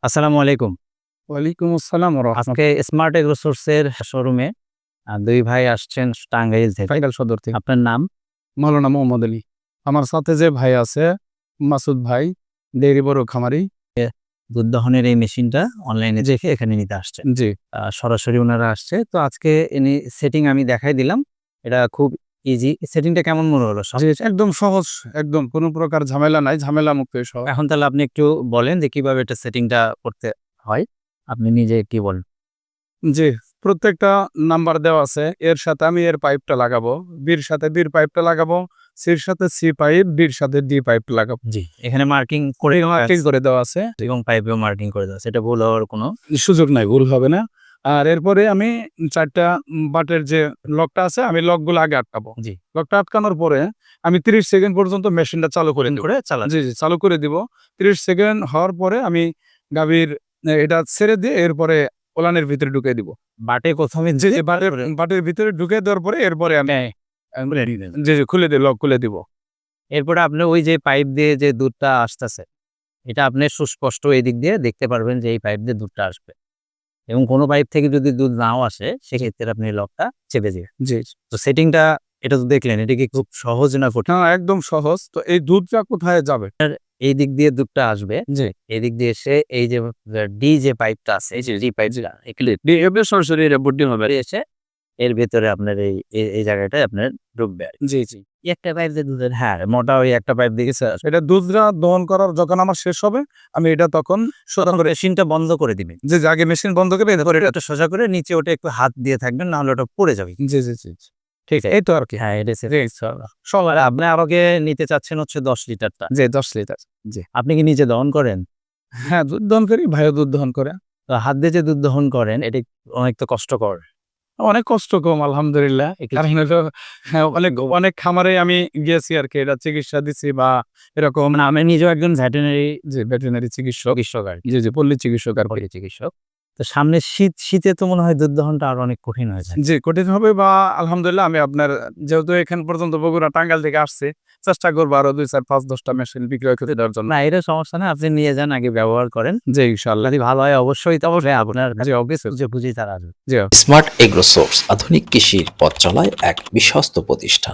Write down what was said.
আসসালামু আলাইকুম। ওয়ালাইকুম আসসালাম ওয়া আজকে রাহমাতুল্লাহ। স্মার্ট এগ্রো সোর্সের শোরুমে ২ ভাই আসছেন টাঙ্গাইল থেকে। টাঙ্গাইল সদর থেকে। আপনার নাম? মাওলানা মোহাম্মদ আলী। আমার সাথে যে ভাই আছে মাসুদ ভাই, ডেইরি বড় খামারি। দুধ দহনের এই মেশিনটা অনলাইনে দেখে এখানে নিতে আসছেন। জি, সরাসরি উনারা আসছে। তো আজকে সেটিং আমি দেখাই দিলাম। এটা খুব ইজি। সেটিংটা কেমন মনে হলো? জি, একদম সহজ, একদম কোনো প্রকার ঝামেলা নাই, ঝামেলা মুক্ত সহজ। এখন তাহলে আপনি একটু বলেন যে কিভাবে এটা সেটিংটা করতে হয়? আপনি নিজে কি বলেন? জি, প্রত্যেকটা নাম্বার দেওয়া আছে। এর সাথে আমি এর পাইপটা লাগাবো। বির সাথে বির পাইপটা লাগাবো। সির সাথে সি পাইপ, ডির সাথে ডি পাইপ লাগাবো। জি। এখানে মার্কিং করে মার্কিং করে দেওয়া আছে। এবং পাইপেও মার্কিং করে দেওয়া আছে। এটা ভুল হওয়ার কোনো সুযোগ নাই, ভুল হবে না। আর এরপরে আমি ৪ টা বাটের যে লকটা আছে, আমি লকগুলো আগে আটকাবো। জি। লকটা আটকানোর পরে আমি ৩০ সেকেন্ড পর্যন্ত মেশিনটা চালু করে দিব। চালান। জি, চালু করে দিব। ৩০ সেকেন্ড হওয়ার পরে আমি গাভীর এটা ছেড়ে দিয়ে এরপরে ওলানের ভিতরে ঢুকিয়ে দিব। বাটে ১ম এ জি, বাটের ভিতরে ঢুকিয়ে দেওয়ার পরে এরপরে আমি খুলে দিবেন। জি, খুলে দিয়ে লক খুলে দিব। এরপরে আপনি ওই যে পাইপ দিয়ে যে দুধটা আসতেছে, এটা আপনি সুস্পষ্ট এদিক দিয়ে দেখতে পারবেন যে এই পাইপ দিয়ে দুধটা আসবে। এবং কোনো পাইপ থেকে যদি দুধ নাও আসে, সেক্ষেত্রে আপনি লকটা চেপে দিবেন। জি। তো সেটিংটা এটা তো দেখলেন, এটা কি খুব সহজ না কঠিন? না, একদম সহজ। তো এই দুধটা কোথায় যাবে? এই দিক দিয়ে দুধটা আসবে। জি। এদিক দিয়ে এসে এই যে ডি যে পাইপটা আছে, এই যে ডি পাইপটা এভাবে সরাসরি এটা বুড্ডি হবে। এসে এর ভেতরে আপনার এই জায়গাটায় আপনার ঢুকবে আরকি। জি, জি। একটা পাইপ দিয়ে দুধের মোটা ওই একটা পাইপ দিয়ে গেছে। এটা দুধটা দহন করার যখন আমার শেষ হবে, আমি এটা তখন সোজা করে মেশিনটা বন্ধ করে দিবেন। যে আগে মেশিন বন্ধ করে এরপর এটা এটা সোজা করে নিচে ওটা একটু হাত দিয়ে থাকবেন, নাহলে ওটা পড়ে যাবে। জি, জি, জি। ঠিক আছে? এই তো আরকি। হ্যাঁ, এটা জি, সবার আপনি আমাকে নিতে চাচ্ছেন হচ্ছে ১০ লিটারটা। জি ১০ লিটার। জি। আপনি কি নিজে দহন করেন? হ্যাঁ, দুধ দহন করি, ভাইও দুধ দহন করে। তো হাত দিয়ে যে দুধ দহন করেন, এটা অনেক তো কষ্টকর। অনেক কষ্ট কম আলহামদুলিল্লাহ। কারণ হলো হ্যাঁ, অনেক খামারে আমি গিয়েছি আরকি, এটা চিকিৎসা দিছি বা এরকম মানে আমি নিজেও একজন ভেটেরিনারি যে ভেটেরিনারি চিকিৎসক। চিকিৎসক আরকি, জি, জি, পল্লী চিকিৎসক আরকি। পল্লী চিকিৎসক। তো সামনে শীতে তো মনে হয় দুধ দহনটা আরো অনেক কঠিন হয়ে যায়। জি, কঠিন হবে বা আলহামদুলিল্লাহ আমি আপনার যেহেতু এখান পর্যন্ত বগুড়া টাঙ্গাইল থেকে আসছি, চেষ্টা করব আরো ২, ৪, ৫, ১০ টা মেশিন বিক্রয় করে দেওয়ার জন্য। না, এটা সমস্যা না। আপনি নিয়ে যান, আগে ব্যবহার করেন। জি, ইনশাআল্লাহ। যদি ভালো হয় অবশ্যই আপনার জি, অবশ্যই। বুঝে তারা আসবে। জি। স্মার্ট এগ্রো সোর্স আধুনিক কৃষির পথ চলায় এক বিশ্বস্ত প্রতিষ্ঠান।